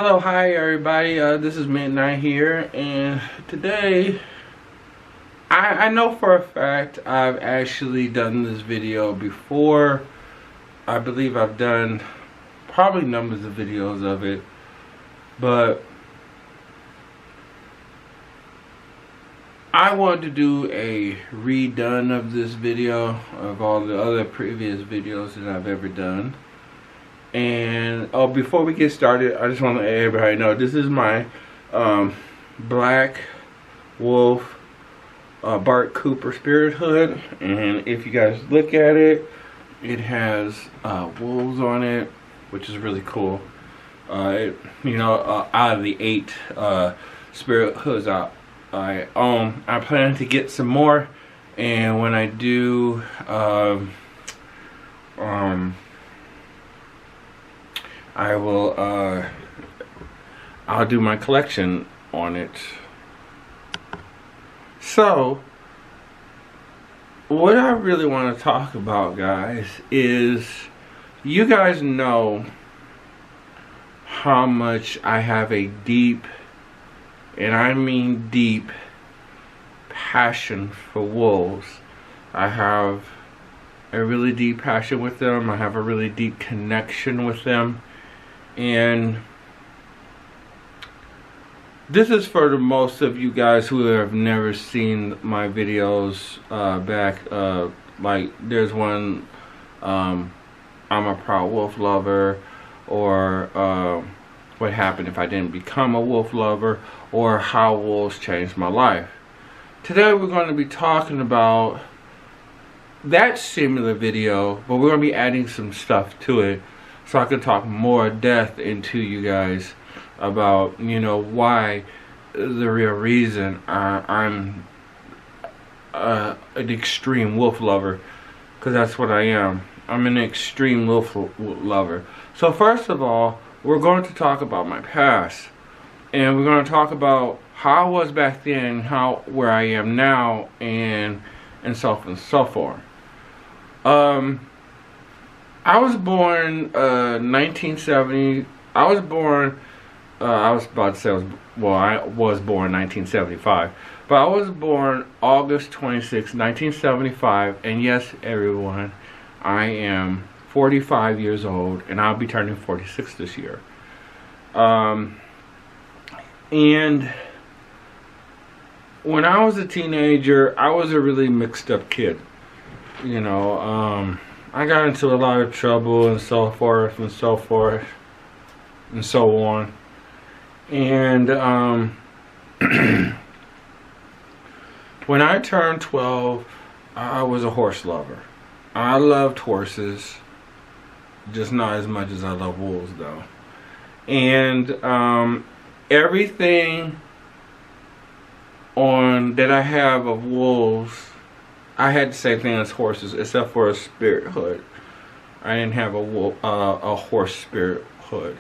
Hello, hi everybody. This is Midnight here, and today I know for a fact I've actually done this video before. I believe I've done probably numbers of videos of it, but I want to do a redone of this video of all the other previous videos that I've ever done. And before we get started, I just want to let everybody know this is my Black Wolf Bart Cooper Spirit Hood, and if you guys look at it, it has wolves on it, which is really cool. Out of the 8 Spirit Hoods I own, I plan to get some more, and when I do, I will I'll do my collection on it. So what I really want to talk about, guys, is you guys know how much I have a deep, and I mean deep, passion for wolves. I have a really deep passion with them. I have a really deep connection with them. And this is for the most of you guys who have never seen my videos back. Like there's one, I'm a proud wolf lover, or what happened if I didn't become a wolf lover, or how wolves changed my life. Today we're going to be talking about that similar video, but we're going to be adding some stuff to it, so I can talk more depth into you guys about, why the real reason I'm an extreme wolf lover, because that's what I am. I'm an extreme wolf lover. So first of all, we're going to talk about my past, and we're going to talk about how I was back then, where I am now, and so on and so forth. I was born 1970. I was born. I was about to say I was born 1975, but I was born August 26, 1975. And yes, everyone, I am 45 years old, and I'll be turning 46 this year. And when I was a teenager, I was a really mixed up kid. I got into a lot of trouble and so forth and so forth and so on. And when I turned 12, I was a horse lover. I loved horses, just not as much as I love wolves though. And everything that I have of wolves, I had the same thing as horses, except for a spirit hood. I didn't have a horse spirit hood.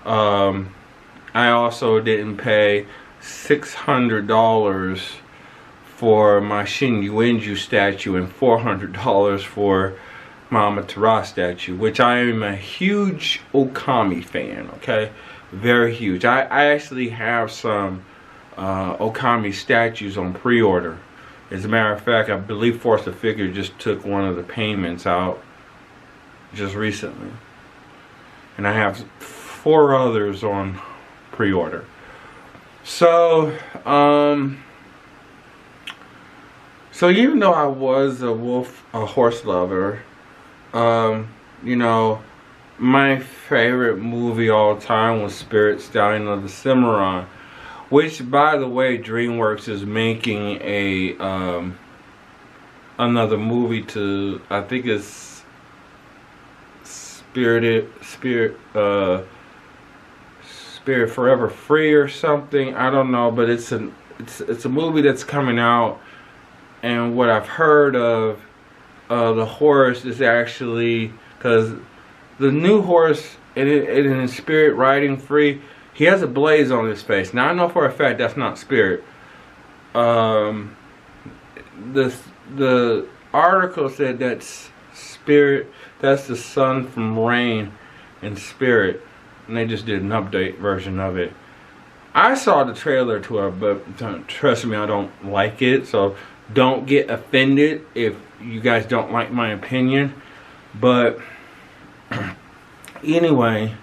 I also didn't pay $600 for my Shin-Yuinju statue and $400 for my Amaterasu statue, which I am a huge Okami fan, okay? Very huge. I actually have some Okami statues on pre-order. As a matter of fact, I believe Force of Figure just took one of the payments out just recently. And I have 4 others on pre-order. So, even though I was a horse lover, my favorite movie all time was Spirit Stallion of the Cimarron. Which, by the way, DreamWorks is making another movie to, I think it's Spirit Forever Free or something. I don't know, but it's a movie that's coming out, and what I've heard of the horse is actually, because the new horse in Spirit Riding Free, he has a blaze on his face. Now I know for a fact that's not Spirit. The article said that's Spirit. That's the son from Rain and Spirit. and they just did an update version of it. I saw the trailer to it, but trust me, I don't like it, so don't get offended if you guys don't like my opinion. But anyway,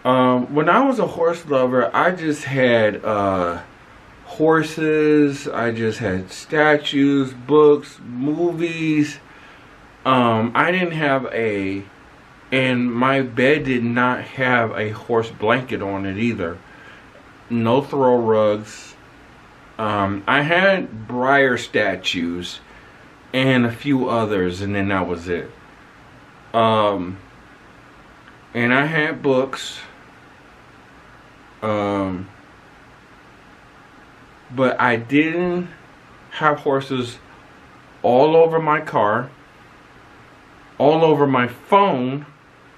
when I was a horse lover, I just had horses, I just had statues, books, movies. I didn't have and my bed did not have a horse blanket on it either. No throw rugs. I had Briar statues and a few others, and then that was it. And I had books. But I didn't have horses all over my car, all over my phone,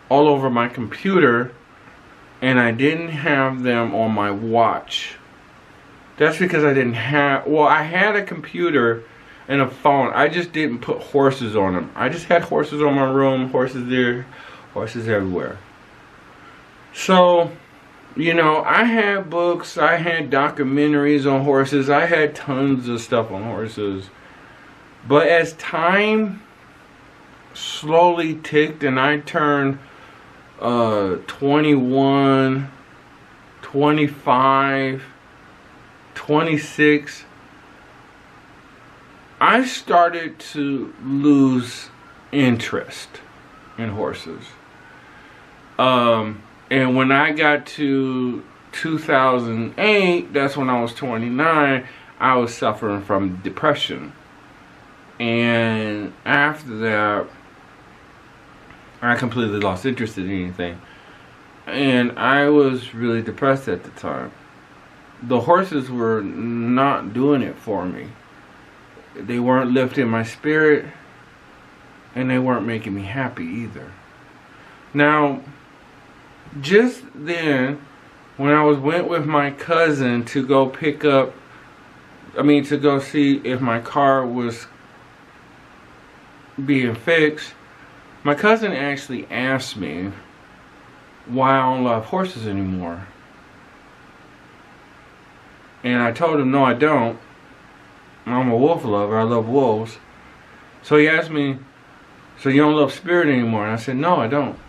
all over my computer, and I didn't have them on my watch. That's because I didn't have, well, I had a computer and a phone. I just didn't put horses on them. I just had horses on my room, horses there, horses everywhere. So, you know, I had books, I had documentaries on horses, I had tons of stuff on horses. But as time slowly ticked and I turned 21, 25, 26, I started to lose interest in horses. And when I got to 2008, that's when I was 29, I was suffering from depression. And after that, I completely lost interest in anything. And I was really depressed at the time. The horses were not doing it for me. They weren't lifting my spirit, and they weren't making me happy either. Now, just then, when I went with my cousin to go pick up, to go see if my car was being fixed, my cousin actually asked me why I don't love horses anymore. And I told him, no, I don't. I'm a wolf lover. I love wolves. So he asked me, so you don't love spirit anymore? And I said, no, I don't.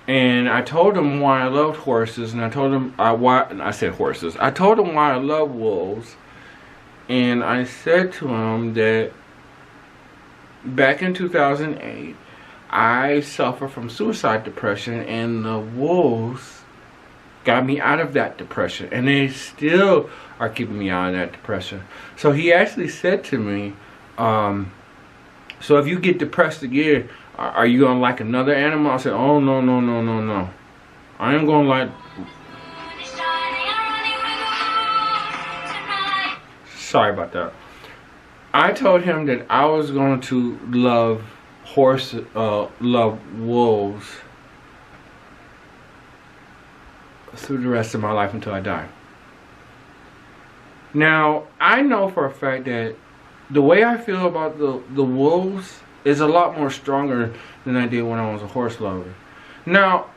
And I told him why I loved horses, and I told him I said horses. I told him why I love wolves, and I said to him that back in 2008, I suffered from suicide depression, and the wolves got me out of that depression, and they still are keeping me out of that depression. So he actually said to me, so if you get depressed again, are you gonna like another animal? I said, oh, no, no, no, no, no. I am gonna like... Sorry about that. I told him that I was going to love wolves through the rest of my life until I die. Now, I know for a fact that the way I feel about the wolves is a lot more stronger than I did when I was a horse lover. Now,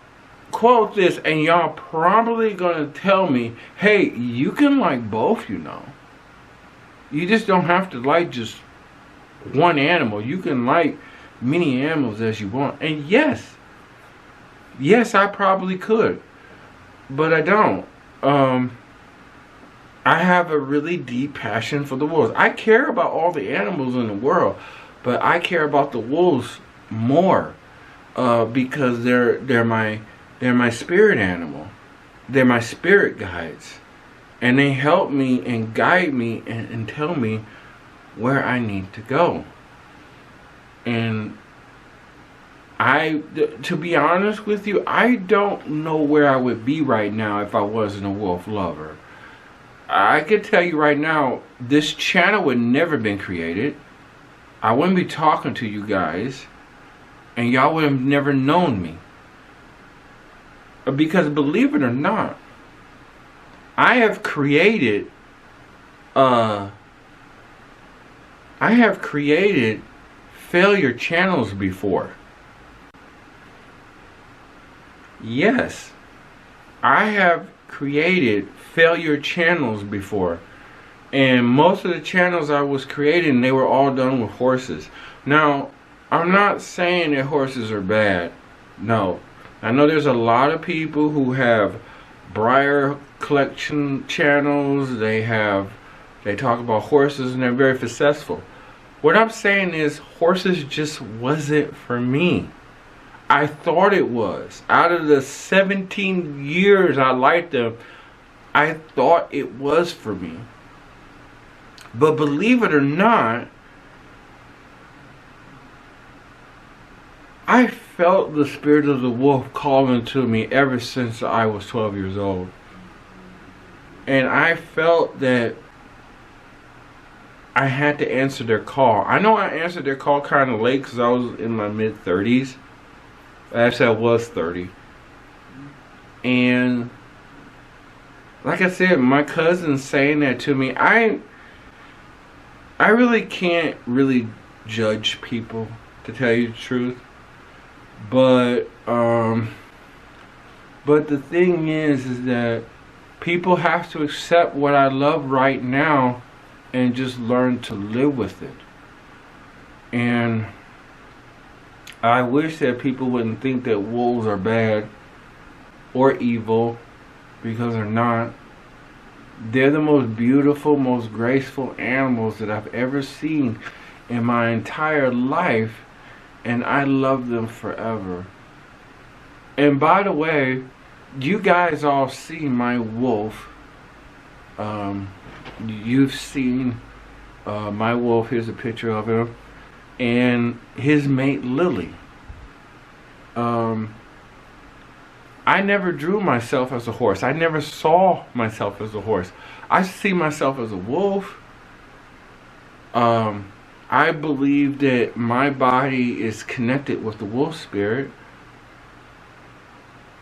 quote this, and y'all probably gonna tell me, hey, you can like both, you know. You just don't have to like just one animal. You can like many animals as you want. And yes, I probably could, but I don't. I have a really deep passion for the wolves. I care about all the animals in the world, but I care about the wolves more because they're my spirit animal. They're my spirit guides, and they help me and guide me and tell me where I need to go. And to be honest with you, I don't know where I would be right now if I wasn't a wolf lover. I could tell you right now, this channel would never been created. I wouldn't be talking to you guys, and y'all would have never known me. Because believe it or not, I have created failure channels before. Yes, I have created failure channels before. And most of the channels I was creating, they were all done with horses. Now, I'm not saying that horses are bad. No. I know there's a lot of people who have Briar collection channels. They talk about horses and they're very successful. What I'm saying is horses just wasn't for me. I thought it was. Out of the 17 years I liked them, I thought it was for me. But believe it or not, I felt the spirit of the wolf calling to me ever since I was 12 years old. And I felt that I had to answer their call. I know I answered their call kind of late because I was in my mid-30s. Actually, I was 30. And like I said, my cousin saying that to me, I really can't really judge people, to tell you the truth. But the thing is that people have to accept what I love right now and just learn to live with it. And I wish that people wouldn't think that wolves are bad or evil, because they're not. They're the most beautiful, most graceful animals that I've ever seen in my entire life, and I love them forever. And by the way, you guys all see my wolf. You've seen my wolf. Here's a picture of him. And his mate Lily. I never drew myself as a horse. I never saw myself as a horse. I see myself as a wolf. I believe that my body is connected with the wolf spirit.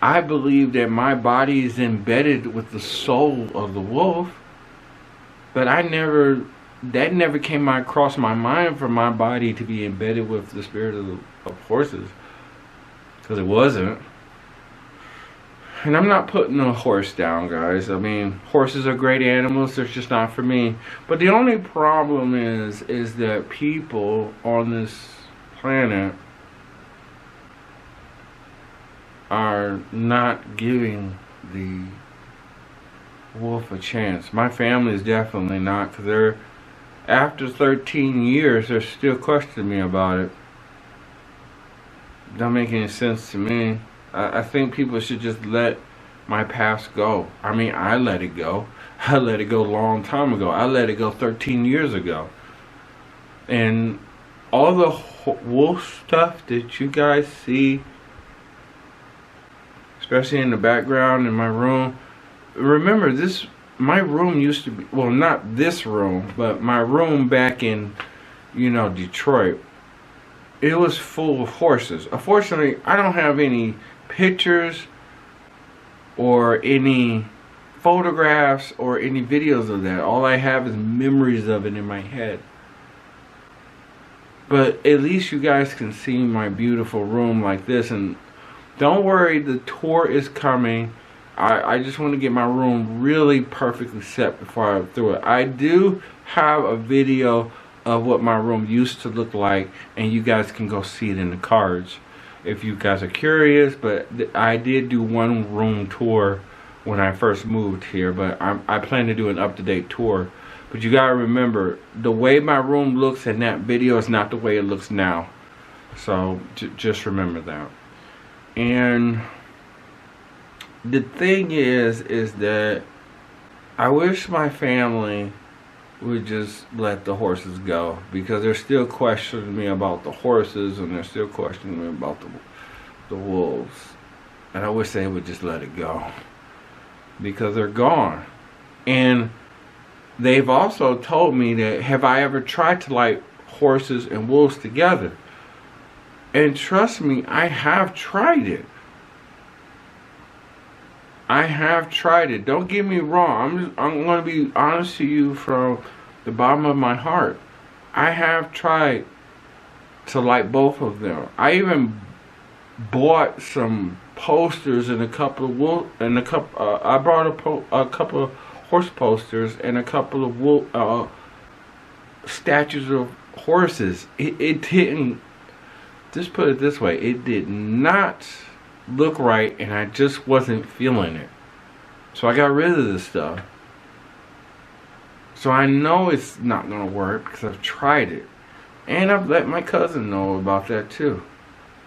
I believe that my body is embedded with the soul of the wolf. But that never came across my mind for my body to be embedded with the spirit of horses. Because it wasn't. And I'm not putting a horse down, guys. I mean, horses are great animals. They're just not for me. But the only problem is that people on this planet are not giving the wolf a chance. My family is definitely not, because they're, after 13 years, they're still questioning me about it. Don't make any sense to me. I think people should just let my past go. I mean, I let it go. I let it go a long time ago. I let it go 13 years ago. And all the wolf stuff that you guys see, especially in the background in my room, remember this, my room used to be, well, not this room, but my room back in, Detroit, it was full of horses. Unfortunately, I don't have any pictures or any photographs or any videos of that. All I have is memories of it in my head. But at least you guys can see my beautiful room like this. And don't worry, the tour is coming. I just want to get my room really perfectly set before I throw it. I do have a video of what my room used to look like, and you guys can go see it in the cards if you guys are curious. But I did do one room tour when I first moved here, but I plan to do an up-to-date tour. But you gotta remember, the way my room looks in that video is not the way it looks now. So just remember that. And the thing is that I wish my family would just let the horses go, because they're still questioning me about the horses, and they're still questioning me about the wolves. And I wish they would just let it go, because they're gone. And they've also told me that, have I ever tried to like horses and wolves together? And trust me, I have tried it. I have tried it. Don't get me wrong. I'm going to be honest to you from the bottom of my heart. I have tried to like both of them. I even bought some posters and a couple of wool and a couple. I brought a couple of horse posters and a couple of wool statues of horses. It didn't. Just put it this way: it did not look right, and I just wasn't feeling it. So I got rid of this stuff. So I know it's not gonna work because I've tried it, and I've let my cousin know about that too.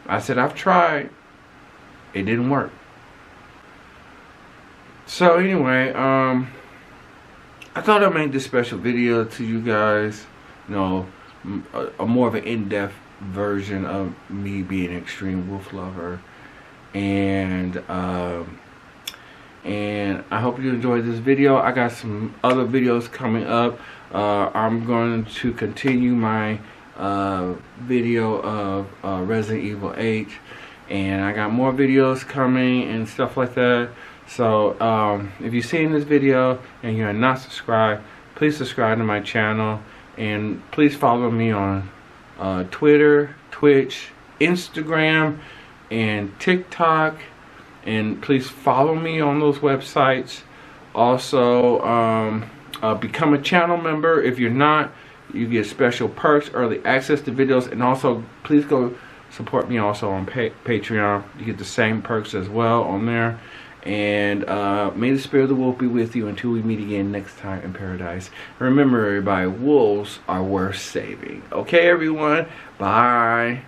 I said I've tried. It didn't work. So anyway, I thought I'd make this special video to you guys. You know, a more of an in-depth version of me being an extreme wolf lover, and I hope you enjoyed this video. I got some other videos coming up. I'm going to continue my video of Resident Evil 8, and I got more videos coming and stuff like that. So if you've seen this video and you're not subscribed, please subscribe to my channel, and please follow me on Twitter, Twitch, Instagram, and TikTok. And please follow me on those websites. Also, become a channel member. If you're not, you get special perks, early access to videos, and also please go support me also on Patreon. You get the same perks as well on there. And may the spirit of the wolf be with you until we meet again next time in paradise. Remember, everybody, wolves are worth saving. Okay, everyone? Bye.